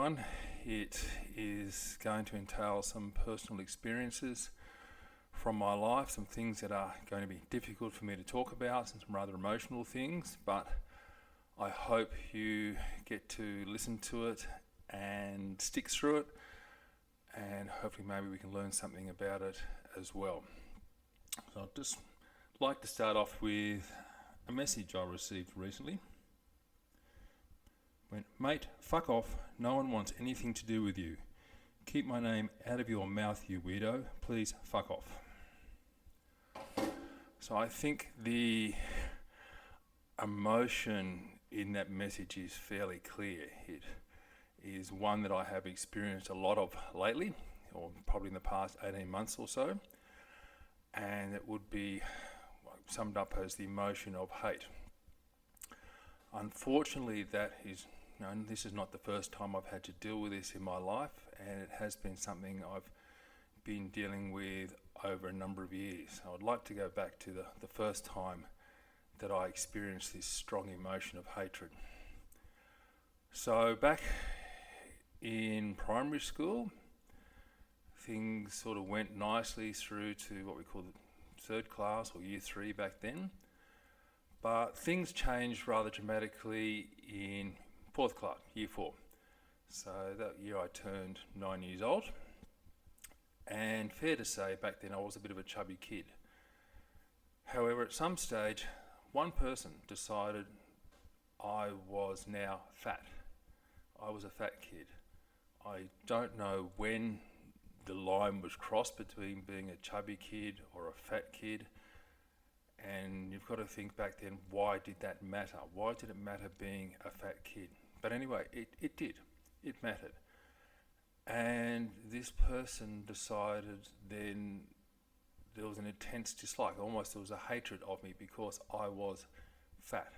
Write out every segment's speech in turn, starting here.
one. It is going to entail some personal experiences from my life, some things that are going to be difficult for me to talk about, and some rather emotional things, but I hope you get to listen to it and stick through it, and hopefully maybe we can learn something about it as well. So I'd just like to start off with a message I received recently. Went, mate, fuck off, no one wants anything to do with you. Keep my name out of your mouth, you weirdo. Please fuck off. So I think the emotion in that message is fairly clear. It is one that I have experienced a lot of lately, or probably in the past 18 months or so, and it would be summed up as the emotion of hate. Unfortunately, this is not the first time I've had to deal with this in my life, and it has been something I've been dealing with over a number of years. I would like to go back to the first time that I experienced this strong emotion of hatred. So back in primary school, things sort of went nicely through to what we call the third class or year 3 back then. But things changed rather dramatically in fourth class, year 4. So that year I turned 9 years old. And fair to say, back then I was a bit of a chubby kid. However, at some stage, one person decided I was now fat. I was a fat kid. I don't know when the line was crossed between being a chubby kid or a fat kid. And you've got to think back then, why did that matter? Why did it matter being a fat kid? But anyway, it did. It mattered. And this person decided then there was an intense dislike, almost there was a hatred of me because I was fat.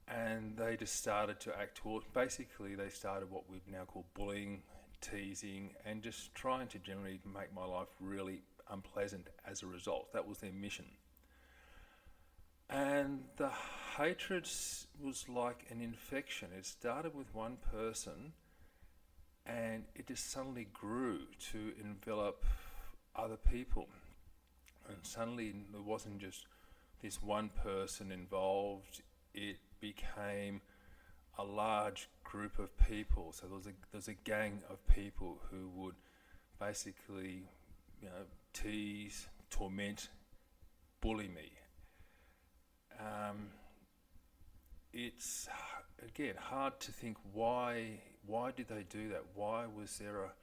And they just started to act towards, basically they started what we'd now call bullying, teasing, and just trying to generally make my life really unpleasant as a result. That was their mission. And the hatred was like an infection. It started with one person and it just suddenly grew to envelop other people. And suddenly there wasn't just this one person involved, it became a large group of people. So there was a gang of people who would basically, tease, torment, bully me. It's again hard to think why did they do that? Why was there a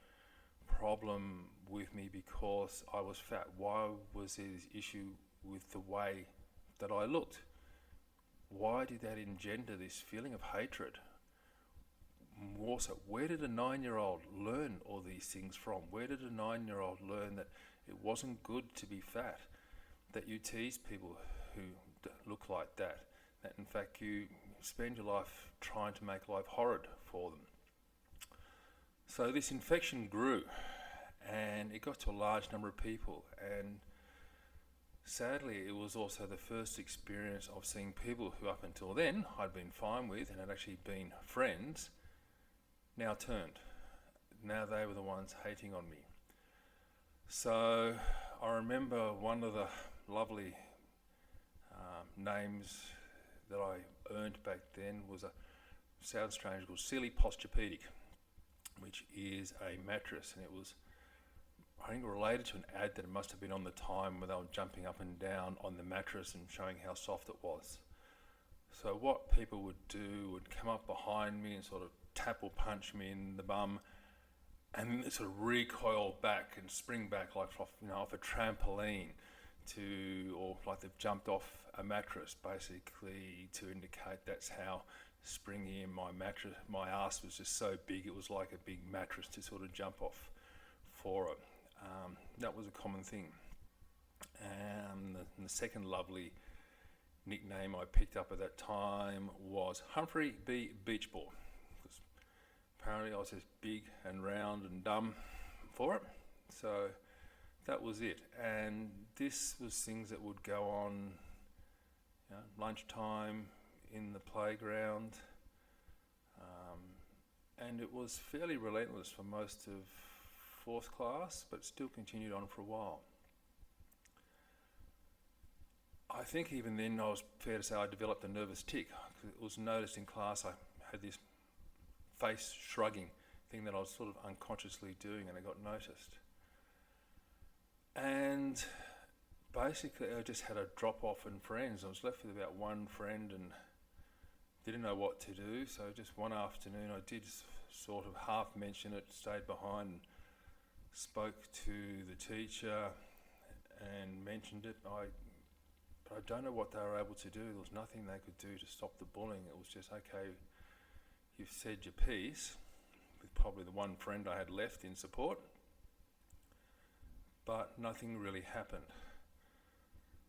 problem with me because I was fat? Why was there this issue with the way that I looked? Why did that engender this feeling of hatred? Also, where did a 9-year-old learn all these things from? Where did a 9-year-old learn that it wasn't good to be fat, that you tease people who look like that in fact you spend your life trying to make life horrid for them? So this infection grew and it got to a large number of people, and sadly it was also the first experience of seeing people who up until then I'd been fine with and had actually been friends, now turned. Now they were the ones hating on me. So I remember one of the lovely names that I earned back then was sounds strange, called Sealy Posturepedic, which is a mattress, and it was, I think, related to an ad that it must have been on the time where they were jumping up and down on the mattress and showing how soft it was. So what people would do would come up behind me and sort of tap or punch me in the bum, and then they sort of recoil back and spring back like off a trampoline, or like they've jumped off a mattress, basically to indicate that's how springy my ass was just so big, it was like a big mattress to sort of jump off for it. That was a common thing. And the second lovely nickname I picked up at that time was Humphrey B. Beachball, because apparently I was just big and round and dumb for it. So that was it. And this was things that would go on, lunchtime, in the playground, and it was fairly relentless for most of fourth class, but still continued on for a while. I think even then I was fair to say I developed a nervous tic. It was noticed in class I had this face shrugging thing that I was sort of unconsciously doing, and it got noticed. And basically I just had a drop off in friends. I was left with about one friend and didn't know what to do, so just one afternoon I did sort of half mention it, stayed behind and spoke to the teacher and mentioned it. But I don't know what they were able to do. There was nothing they could do to stop the bullying. It was just, okay, you've said your piece, with probably the one friend I had left in support, but nothing really happened.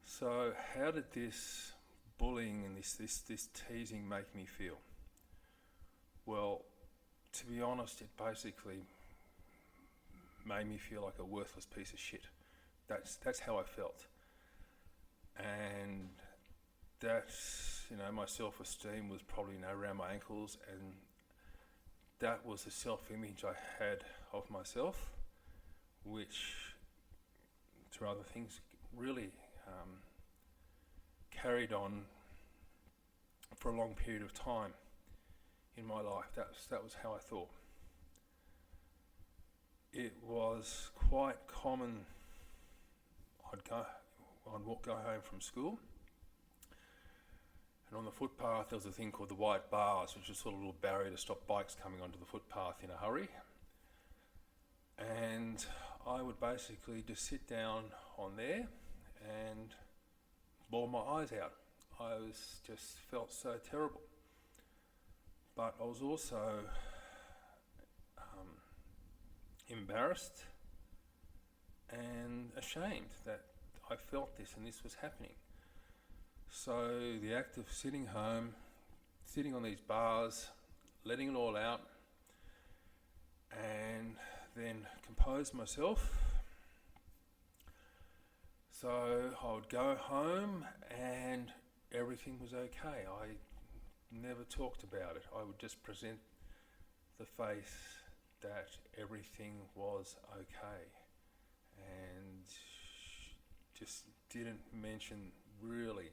So how did this bullying and this teasing make me feel? Well, to be honest, it basically made me feel like a worthless piece of shit. That's how I felt. And that, my self-esteem was probably around my ankles, and that was the self-image I had of myself, which, through other things, really carried on for a long period of time in my life. That was how I thought. It was quite common. I'd go home from school, and on the footpath there was a thing called the white bars, which was sort of a little barrier to stop bikes coming onto the footpath in a hurry. And I would basically just sit down on there and bawl my eyes out. I just felt so terrible. But I was also embarrassed and ashamed that I felt this and this was happening. So the act of sitting home, sitting on these bars, letting it all out, and then compose myself. So I would go home and everything was okay. I never talked about it. I would just present the face that everything was okay, and just didn't mention really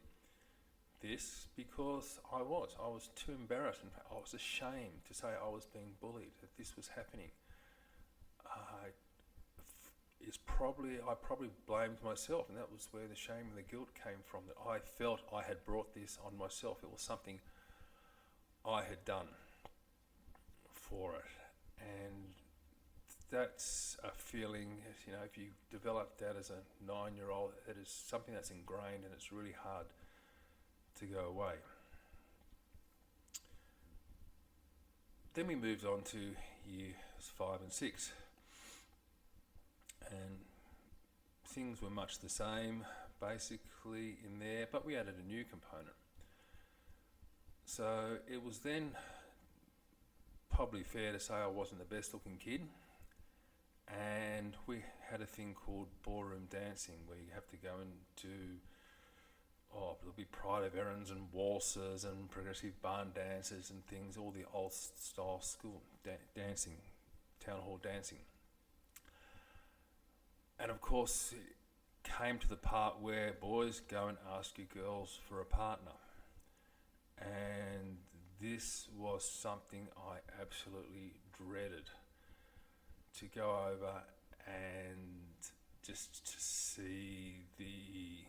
this because I was too embarrassed, and I was ashamed to say I was being bullied, that this was happening. I probably blamed myself, and that was where the shame and the guilt came from, that I felt I had brought this on myself. It was something I had done for it, and that's a feeling, if you develop that as a 9-year-old, it is something that's ingrained, and it's really hard to go away. Then we moved on to years 5 and 6, and things were much the same basically in there, but we added a new component. So it was then probably fair to say I wasn't the best looking kid, and we had a thing called ballroom dancing, where you have to go and do there'll be pride of errands and waltzes and progressive barn dances and things, all the old style school dancing, town hall dancing. And of course it came to the part where boys go and ask you girls for a partner, and this was something I absolutely dreaded, to go over and just to see the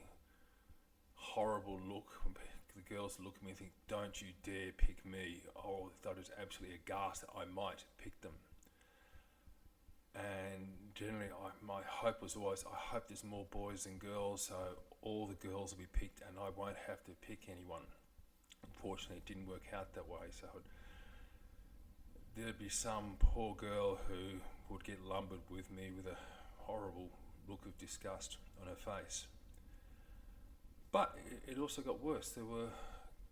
horrible look when the girls look at me and think, don't you dare pick me. Oh, I was absolutely aghast that I might pick them. And generally my hope was always, I hope there's more boys than girls, so all the girls will be picked and I won't have to pick anyone. Unfortunately, it didn't work out that way, so there'd be some poor girl who would get lumbered with me with a horrible look of disgust on her face. But it also got worse. There were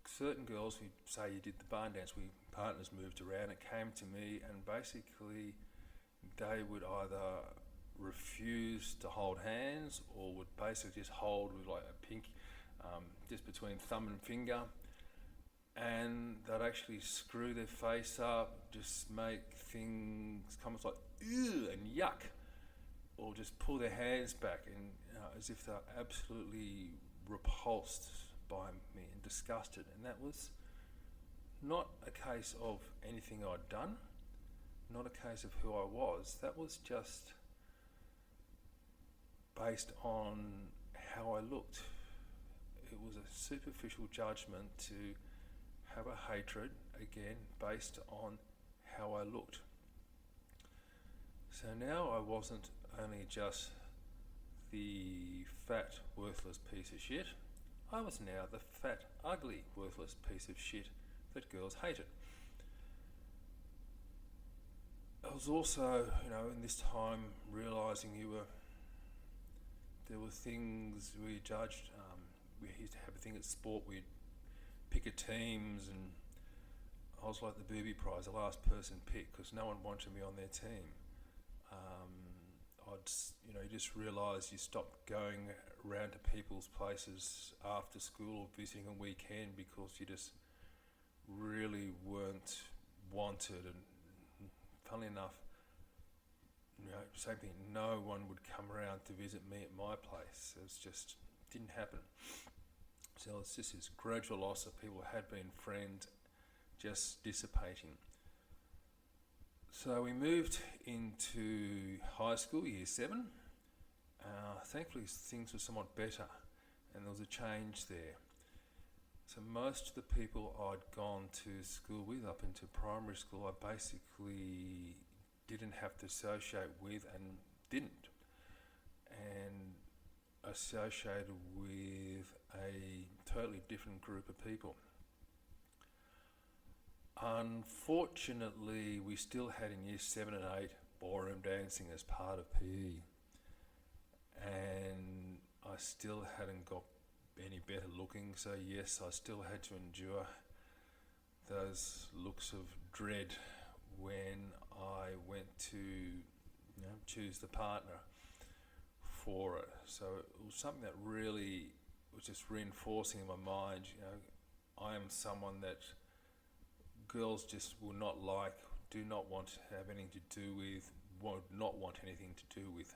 certain girls who, say you did the barn dance, partners moved around, it came to me, and basically they would either refuse to hold hands or would basically just hold with like a pink, just between thumb and finger, and they'd actually screw their face up, just make things comments like ew and yuck, or just pull their hands back and as if they're absolutely repulsed by me and disgusted. And that was not a case of anything I'd done, not a case of who I was. That was just based on how I looked. It was a superficial judgment to have a hatred, again, based on how I looked. So now I wasn't only just the fat, worthless piece of shit, I was now the fat, ugly, worthless piece of shit that girls hated. I was also, in this time, realising there were things we judged. We used to have a thing at sport, we'd pick a teams, and I was like the booby prize, the last person picked, because no one wanted me on their team. You just realise you stopped going around to people's places after school or visiting a weekend because you just really weren't wanted. And funnily enough, same thing, no one would come around to visit me at my place. It just didn't happen. So it's just this gradual loss of people who had been friends just dissipating. So we moved into high school, year 7. Thankfully things were somewhat better and there was a change there. So most of the people I'd gone to school with up into primary school, I basically didn't have to associate with and didn't. And associated with a totally different group of people. Unfortunately, we still had in year 7 and 8 ballroom dancing as part of PE. And I still hadn't got any better looking, so yes, I still had to endure those looks of dread when I went to choose the partner for it. So it was something that really was just reinforcing in my mind, I am someone that girls just will not like, do not want to have anything to do with, would not want anything to do with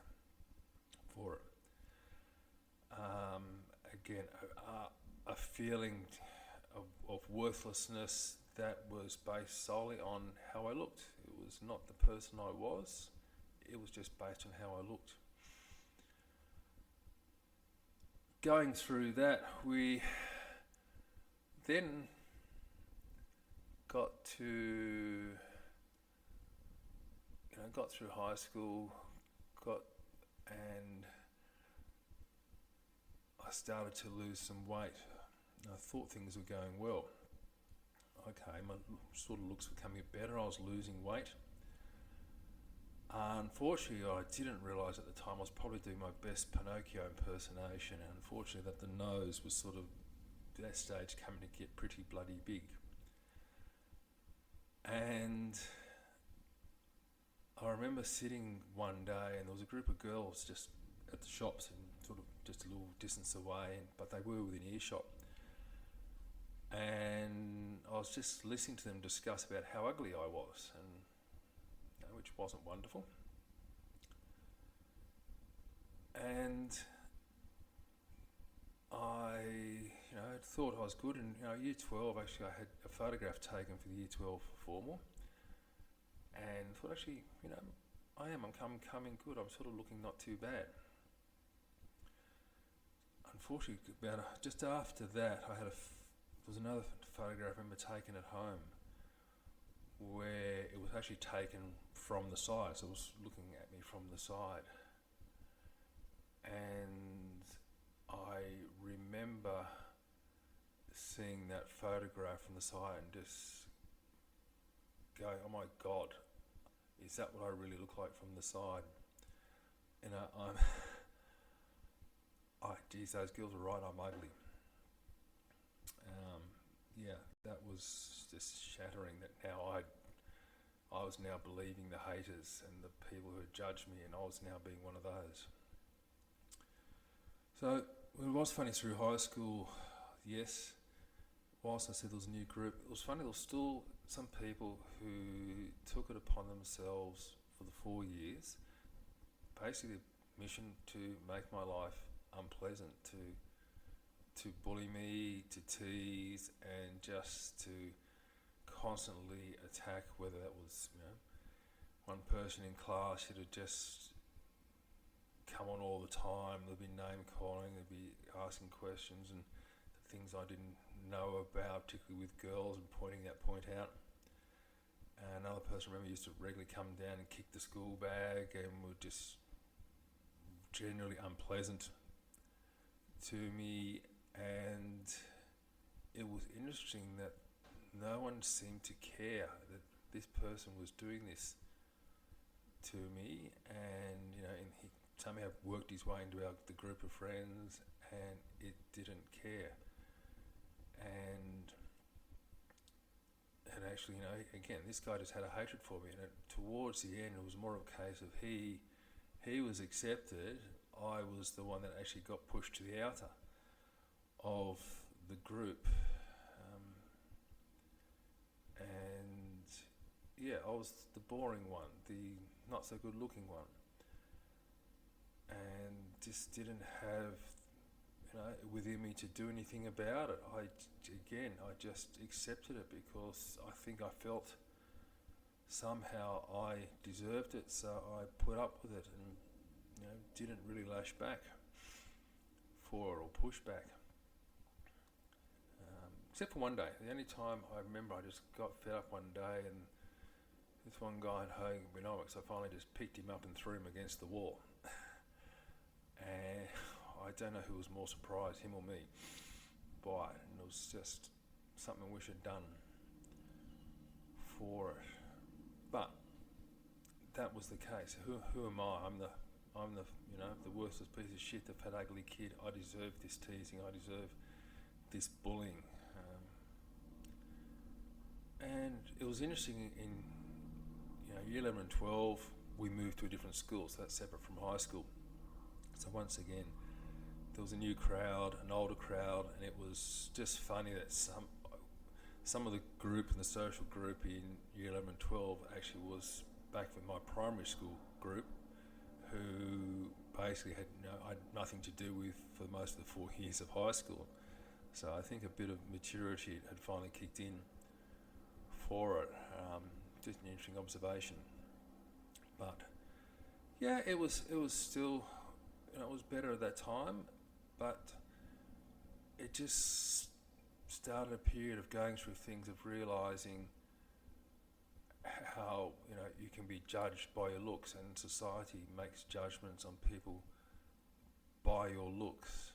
for it. Again, a feeling of worthlessness that was based solely on how I looked. It was not the person I was, it was just based on how I looked. Going through that, we then got through high school, and I started to lose some weight. I thought things were going well. Okay, my sort of looks were coming better, I was losing weight. Unfortunately, I didn't realise at the time I was probably doing my best Pinocchio impersonation, and unfortunately that the nose was sort of, at that stage, coming to get pretty bloody big. And I remember sitting one day and there was a group of girls just at the shops and sort of just a little distance away, but they were within earshot. And I was just listening to them discuss about how ugly I was, and which wasn't wonderful. And I thought I was good, and year 12 actually I had a photograph taken for the year 12 formal, and thought actually I'm coming good, I'm sort of looking not too bad. Unfortunately, just after that there was another photograph I remember taken at home where it was actually taken from the side, so it was looking at me from the side. And I remember seeing that photograph from the side and just going, oh my God, is that what I really look like from the side? Geez, those girls are right, I'm ugly. That was just shattering, that now I was now believing the haters and the people who had judged me, and I was now being one of those. So it was funny through high school, yes, whilst I said there was a new group, it was funny, there was still some people who took it upon themselves for the 4 years, basically the mission to make my life unpleasant, to bully me, to tease, and just to constantly attack, whether that was, one person in class who'd just come on all the time. There'd be name calling, there'd be asking questions and things I didn't know about, particularly with girls, and pointing that point out. And another person, I remember, used to regularly come down and kick the school bag and were just generally unpleasant to me. And it was interesting that no one seemed to care that this person was doing this to me, and and he somehow worked his way into the group of friends, and it didn't care. And actually, again, this guy just had a hatred for me, and towards the end, it was more of a case of he was accepted. I was the one that actually got pushed to the outer of the group. And yeah, I was the boring one, the not so good looking one, and just didn't have within me to do anything about it. I just accepted it because I think I felt somehow I deserved it, so I put up with it and didn't really lash back for it or push back. Except for one day. The only time I remember, I just got fed up one day, and this one guy had Hogan Benomics, I finally just picked him up and threw him against the wall. And I don't know who was more surprised, him or me, by it. And it was just something I wish I'd done for it. But that was the case. Who am I? I'm the the worthless piece of shit, the fat ugly kid. I deserve this teasing. I deserve this bullying. And it was interesting in year 11 and 12, we moved to a different school, so that's separate from high school. So once again, there was a new crowd, an older crowd, and it was just funny that some of the group and the social group in year 11 and 12 actually was back with my primary school group, who basically had nothing to do with for most of the 4 years of high school. So I think a bit of maturity had finally kicked in for it. Just an interesting observation. But yeah, it was still, it was better at that time, but it just started a period of going through things, of realising how you can be judged by your looks, and society makes judgments on people by your looks.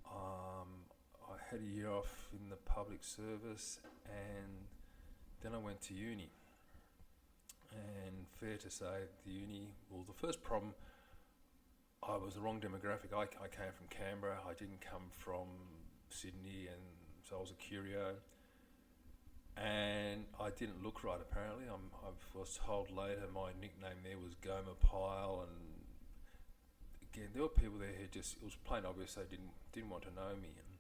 I had a year off in the public service, and then I went to uni. And fair to say, the first problem, I was the wrong demographic. I came from Canberra. I didn't come from Sydney, and so I was a curio. And I didn't look right, apparently. I was told later my nickname there was Gomer Pile, and again, there were people there who just, it was plain obvious they didn't want to know me. And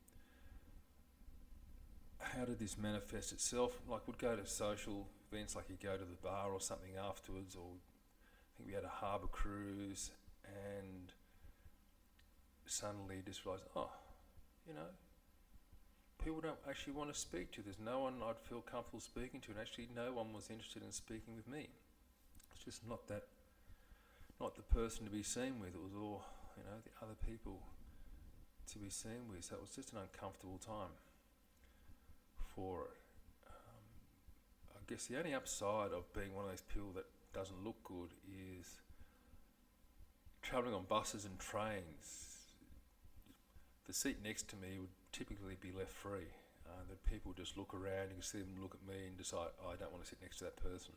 how did this manifest itself? Like, we'd go to social events, like you go to the bar or something afterwards, or I think we had a harbour cruise, and suddenly just realised, people don't actually want to speak to. There's no one I'd feel comfortable speaking to, and actually no one was interested in speaking with me. It's just not the person to be seen with. It was all, the other people to be seen with. So it was just an uncomfortable time for it. I guess the only upside of being one of those people that doesn't look good is travelling on buses and trains. The seat next to me would typically be left free. That people just look around, you can see them look at me and decide, I don't want to sit next to that person.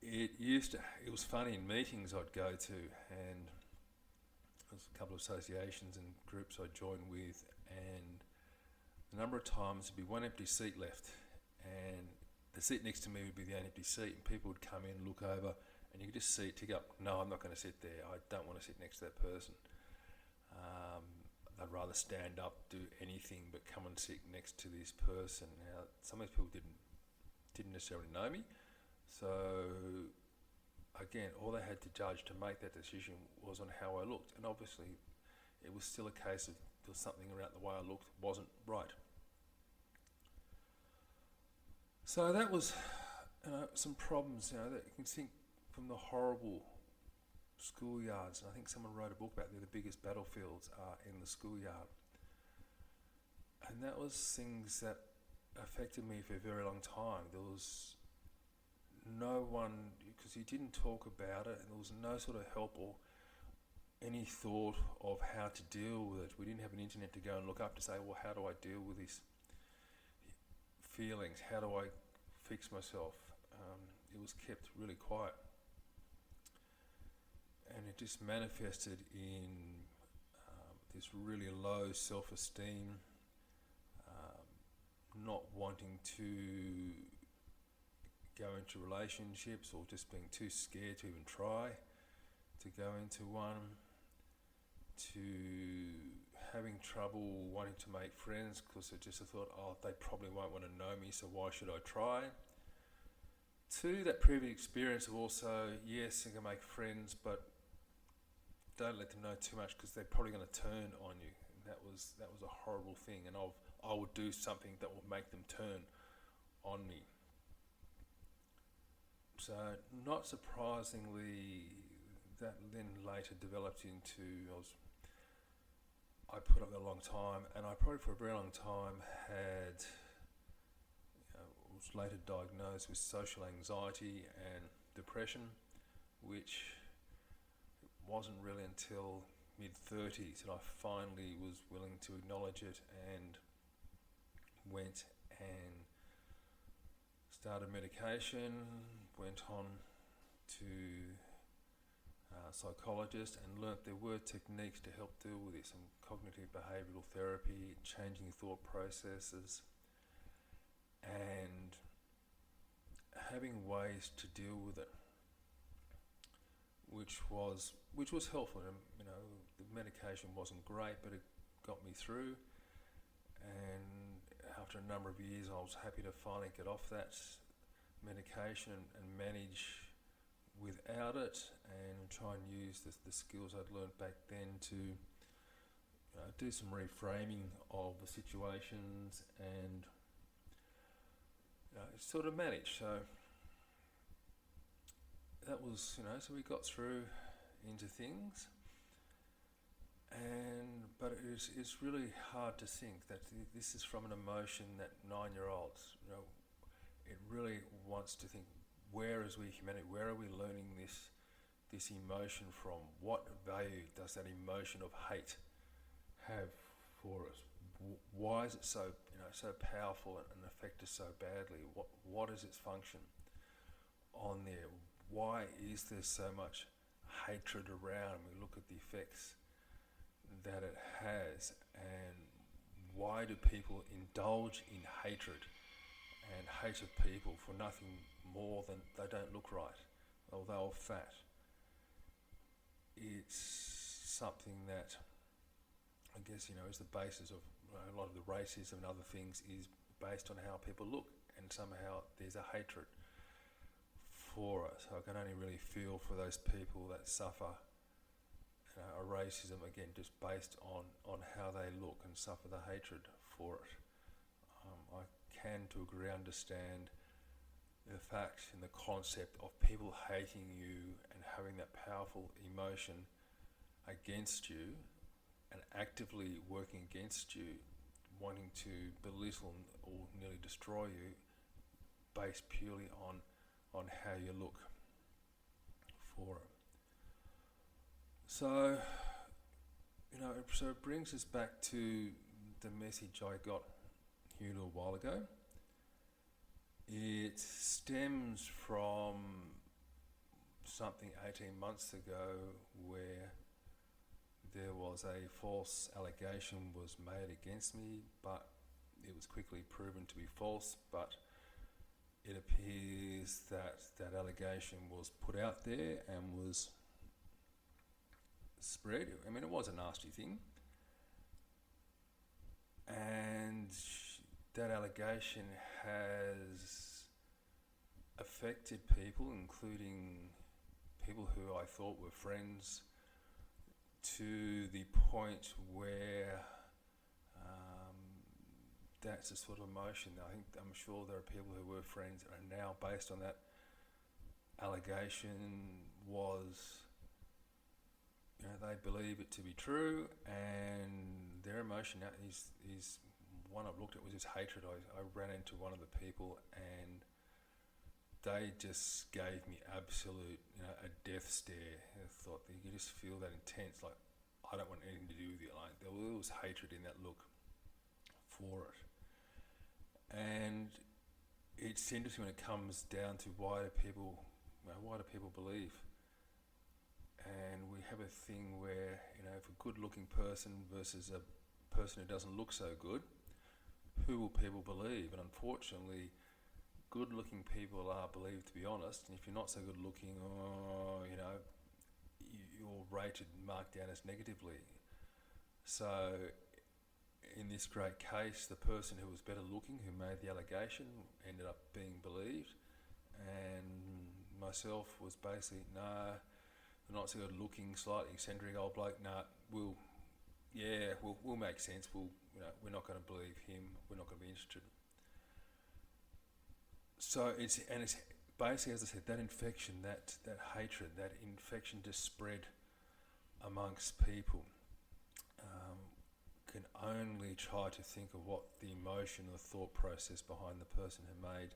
It was funny in meetings I'd go to, and there was a couple of associations and groups I joined with, and a number of times there'd be one empty seat left, and the seat next to me would be the only empty seat, and people would come in, look over, and you could just see it tick up, no, I'm not going to sit there, I don't want to sit next to that person. I'd rather stand up, do anything but come and sit next to this person. Now, some of these people didn't necessarily know me, so again, all they had to judge to make that decision was on how I looked, and obviously it was still a case of there was something around the way I looked wasn't right. So that was some problems, that you can think from the horrible schoolyards, and I think someone wrote a book about the biggest battlefields are in the schoolyard. And that was things that affected me for a very long time. There was no one, because you didn't talk about it, and there was no sort of help or any thought of how to deal with it. We didn't have an internet to go and look up to say, well, how do I deal with these feelings? How do I fix myself? It was kept really quiet. And it just manifested in this really low self-esteem, not wanting to go into relationships, or just being too scared to even try to go into one, to having trouble wanting to make friends because it just a thought, they probably won't want to know me, so why should I try? To that previous experience of also, yes, you can make friends, but don't let them know too much because they're probably going to turn on you. And that was a horrible thing, and I would do something that would make them turn on me. So not surprisingly, that then later developed into, I put up a long time, and I probably for a very long time was later diagnosed with social anxiety and depression, which wasn't really until mid-30s that I finally was willing to acknowledge it, and went and started medication, went on to psychologist, and learnt there were techniques to help deal with this, and cognitive behavioural therapy, changing thought processes, and having ways to deal with it, which was helpful. And, the medication wasn't great, but it got me through, and after a number of years I was happy to finally get off that medication and manage without it, and try and use the skills I'd learnt back then to do some reframing of the situations and sort of manage. So that was, so we got through into things, but it's really hard to think that this is from an emotion that 9-year-olds, it really wants to think, where is we humanity, where are we learning this emotion from? What value does that emotion of hate have for us? Why is it so powerful and affect us so badly? What is its function on there? Why is there so much hatred around? We look at the effects that it has, and why do people indulge in hatred and hate of people for nothing more than they don't look right, or they're fat? It's something that I guess is the basis of a lot of the racism and other things, is based on how people look, and somehow there's a hatred for it. So I can only really feel for those people that suffer a racism, again, just based on how they look, and suffer the hatred for it. I can, to a degree, understand the fact and the concept of people hating you and having that powerful emotion against you, and actively working against you, wanting to belittle or nearly destroy you, based purely on how you look for it. So, so it brings us back to the message I got here a little while ago. It stems from something 18 months ago where there was a false allegation was made against me, but it was quickly proven to be false. But it appears that that allegation was put out there and was spread. I mean, it was a nasty thing, And that allegation has affected people, including people who I thought were friends, to the point where that's a sort of emotion. I'm sure there are people who were friends and are now, based on that allegation, they believe it to be true, and their emotion now is one I've looked at was this hatred. I ran into one of the people and they just gave me absolute, a death stare. I thought you could just feel that intense, like, I don't want anything to do with you. Like, there was hatred in that look for it. And it's interesting when it comes down to why do people believe? And we have a thing where, if a good-looking person versus a person who doesn't look so good, who will people believe? And unfortunately, good-looking people are believed to be honest, and if you're not so good-looking, you're rated and marked down as negatively. So in this great case, the person who was better looking, who made the allegation, ended up being believed, and myself was basically, no, not so good looking, slightly eccentric old bloke, we'll make sense, we're not going to believe him, we're not going to be interested. So it's basically, as I said, that infection, that hatred, that infection just spread amongst people. Can only try to think of what the emotion or thought process behind the person who made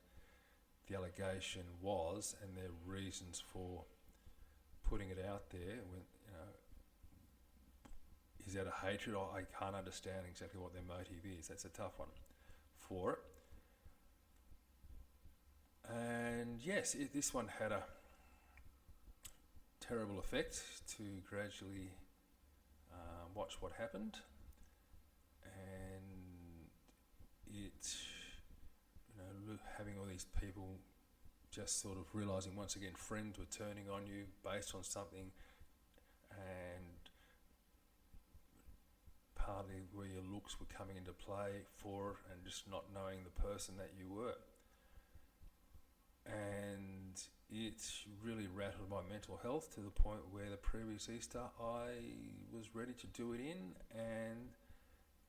the allegation was, and their reasons for putting it out there. Is that a hatred? I can't understand exactly what their motive is. That's a tough one for it. And yes, this one had a terrible effect to gradually watch what happened. And having all these people just sort of realising once again friends were turning on you based on something, and partly where your looks were coming into play for it, and just not knowing the person that you were. And it really rattled my mental health to the point where the previous Easter I was ready to do it in, and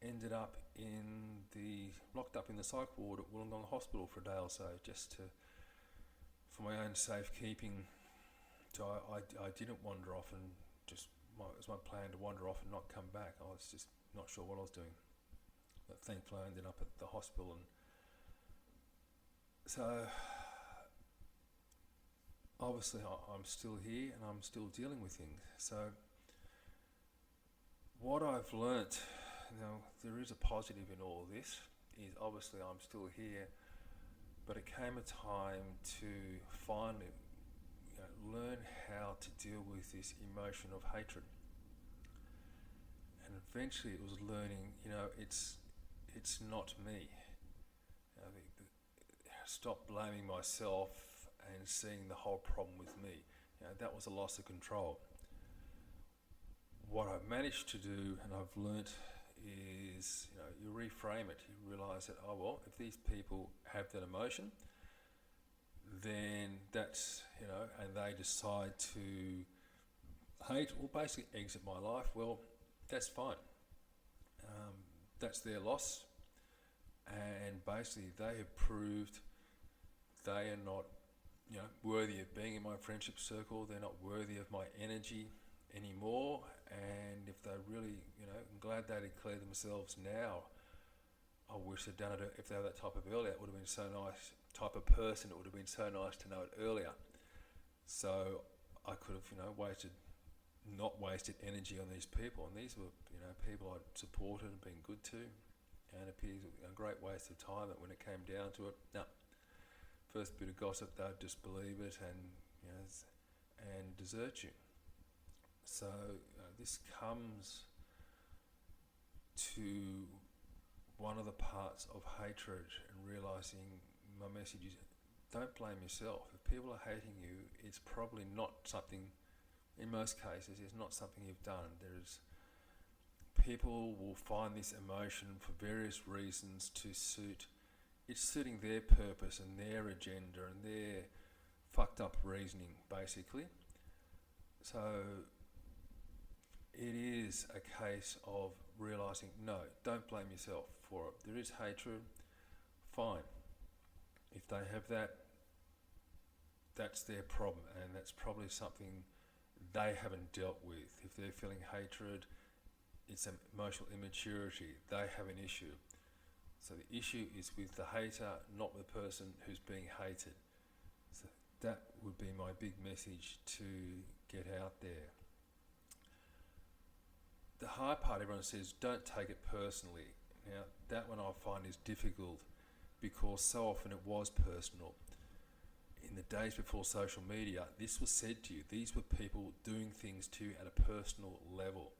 ended up locked up in the psych ward at Wollongong Hospital for a day or so, just for my own safekeeping. So I didn't wander off, and it was my plan to wander off and not come back. I was just not sure what I was doing. But thankfully I ended up at the hospital, and so obviously I'm still here and I'm still dealing with things. So what I've learnt, there is a positive in all of this, is obviously I'm still here, but it came a time to finally learn how to deal with this emotion of hatred. And eventually it was learning, it's not me. Stop blaming myself and seeing the whole problem with me. That was a loss of control. What I've managed to do, and I've learnt, is you reframe it. You realise that, if these people have that emotion, then that's, and they decide to hate or basically exit my life, well, that's fine. That's their loss, and basically they have proved they are not worthy of being in my friendship circle. They're not worthy of my energy anymore, and if they really, I'm glad they declare themselves now. I wish they'd done it. If they were that type of earlier, it would have been so nice. Type of person, it would have been so nice to know it earlier. So I could have, not wasted energy on these people. And these were, people I'd supported and been good to, and it appears a great waste of time. That when it came down to it, no. First bit of gossip, they'd disbelieve it and desert you. So this comes to one of the parts of hatred, and realising my message is, don't blame yourself. If people are hating you, it's probably not something, in most cases, it's not something you've done. There's people will find this emotion for various reasons to suit, it's suiting their purpose and their agenda and their fucked up reasoning, basically. So it is a case of realising, no, don't blame yourself for it. There is hatred, fine. If they have that, that's their problem, and that's probably something they haven't dealt with. If they're feeling hatred, it's an emotional immaturity. They have an issue. So the issue is with the hater, not the person who's being hated. So that would be my big message to get out there. The hard part, everyone says, don't take it personally. Now, that one I find is difficult because so often it was personal. In the days before social media, this was said to you. These were people doing things to you at a personal level.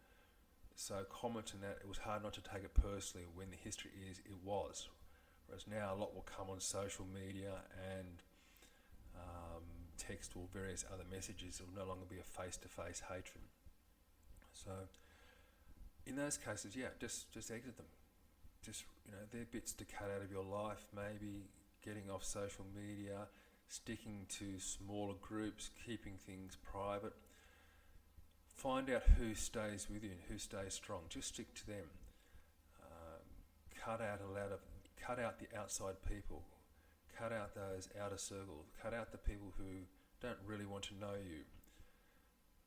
So commenting that, it was hard not to take it personally when the history is it was. Whereas now a lot will come on social media and text or various other messages. It will no longer be a face-to-face hatred. So in those cases, yeah, just exit them. Just, they're bits to cut out of your life, maybe getting off social media, sticking to smaller groups, keeping things private. Find out who stays with you and who stays strong. Just stick to them. Cut out the outside people. Cut out those outer circles. Cut out the people who don't really want to know you.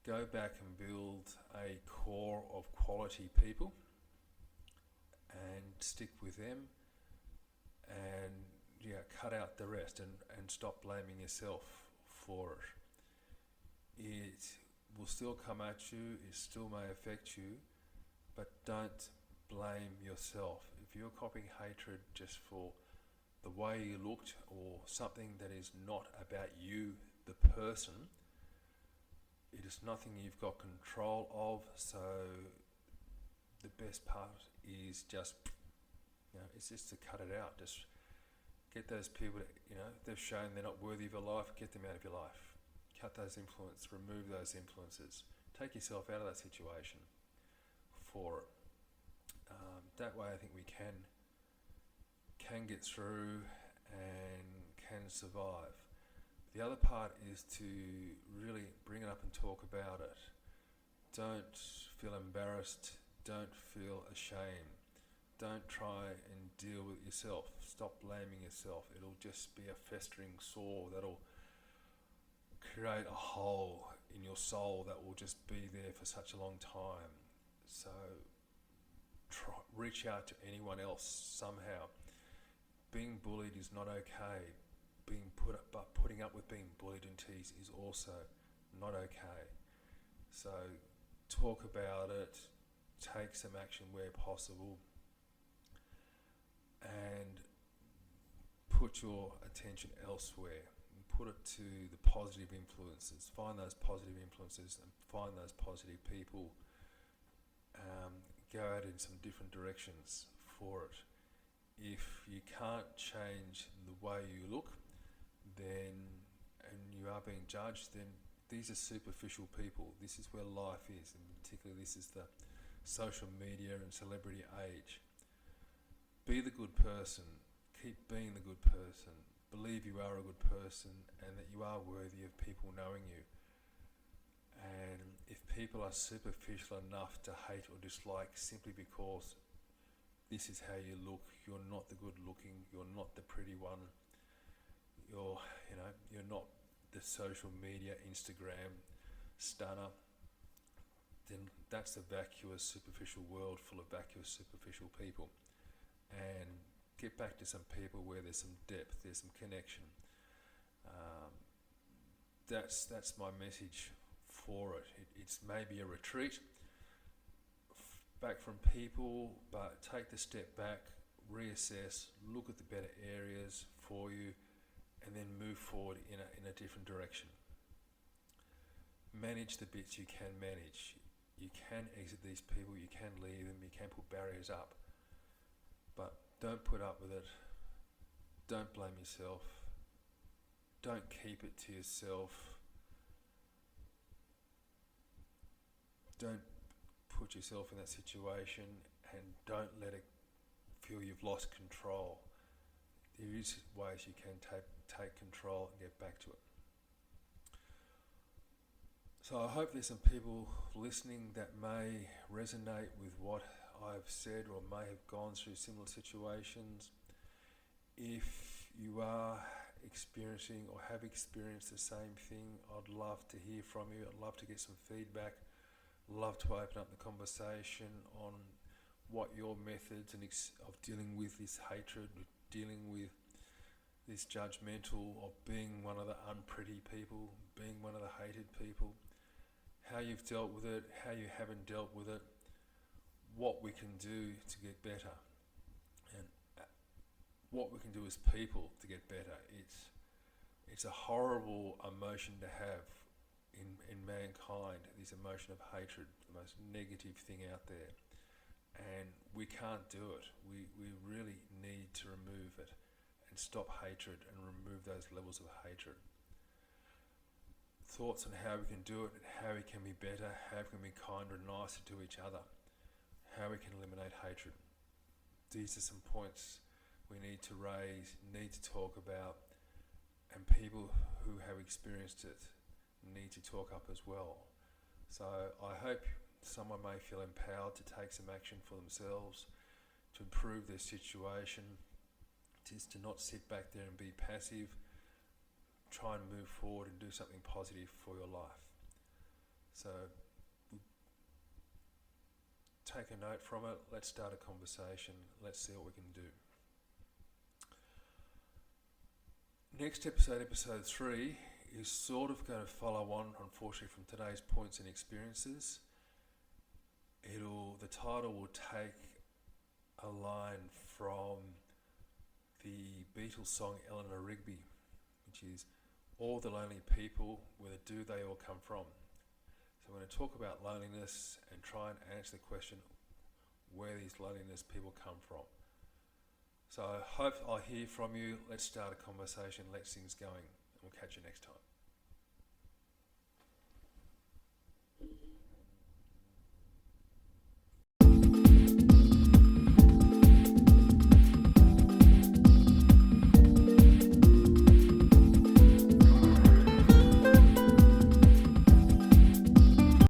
Go back and build a core of quality people and stick with them, and cut out the rest and stop blaming yourself for it. It will still come at you, it still may affect you, but don't blame yourself. If you're copying hatred just for the way you looked or something that is not about you, the person, it is nothing you've got control of. So the best part is just, it's just to cut it out. Just get those people that, they've shown they're not worthy of your life, get them out of your life. Cut those influences, remove those influences. Take yourself out of that situation for it. That way I think we can get through and can survive. The other part is to really bring it up and talk about it. Don't feel embarrassed. Don't feel ashamed. Don't try and deal with yourself. Stop blaming yourself. It'll just be a festering sore that'll create a hole in your soul that will just be there for such a long time. So reach out to anyone else somehow. Being bullied is not okay. Putting up with being bullied and teased is also not okay. So talk about it, take some action where possible, and put your attention elsewhere. Put it to the positive influences. Find those positive influences and find those positive people. Go out in some different directions for it. If you can't change the way you look, then, and you are being judged, then these are superficial people. This is where life is, and particularly this is the social media and celebrity age. Be the good person. Keep being the good person. Believe you are a good person and that you are worthy of people knowing you. And if people are superficial enough to hate or dislike simply because this is how you look, you're not the good looking, you're not the pretty one, you're not the social media Instagram stunner, then that's a vacuous superficial world full of vacuous superficial people. And get back to some people where there's some depth, there's some connection. That's my message for it. It's maybe a retreat back from people, but take the step back, reassess, look at the better areas for you, and then move forward in a different direction. Manage the bits you can manage. You can exit these people, you can leave them, you can put barriers up, but don't put up with it. Don't blame yourself. Don't keep it to yourself. Don't put yourself in that situation and don't let it feel you've lost control. There is ways you can take control and get back to it. So I hope there's some people listening that may resonate with what I've said or may have gone through similar situations. If you are experiencing or have experienced the same thing, I'd love to hear from you. I'd love to get some feedback. I'd love to open up the conversation on what your methods of dealing with this hatred, dealing with this judgmental, or being one of the unpretty people, being one of the hated people, how you've dealt with it, how you haven't dealt with it, what we can do to get better, and what we can do as people to get better. It's a horrible emotion to have in mankind, this emotion of hatred, the most negative thing out there. And we can't do it. We really need to remove it and stop hatred and remove those levels of hatred. Thoughts on how we can do it, how we can be better, how we can be kinder and nicer to each other, how we can eliminate hatred. These are some points we need to raise, need to talk about, and people who have experienced it need to talk up as well. So I hope someone may feel empowered to take some action for themselves, to improve their situation, just to not sit back there and be passive. Try and move forward and do something positive for your life. So take a note from it. Let's start a conversation. Let's see what we can do. Next episode, episode 3, is sort of going to follow on, unfortunately, from today's points and experiences. The title will take a line from the Beatles song Eleanor Rigby, which is, "All the lonely people, where do they all come from?" So I'm going to talk about loneliness and try and answer the question, where these loneliness people come from. So I hope I'll hear from you. Let's start a conversation. Let's things going. And we'll catch you next time.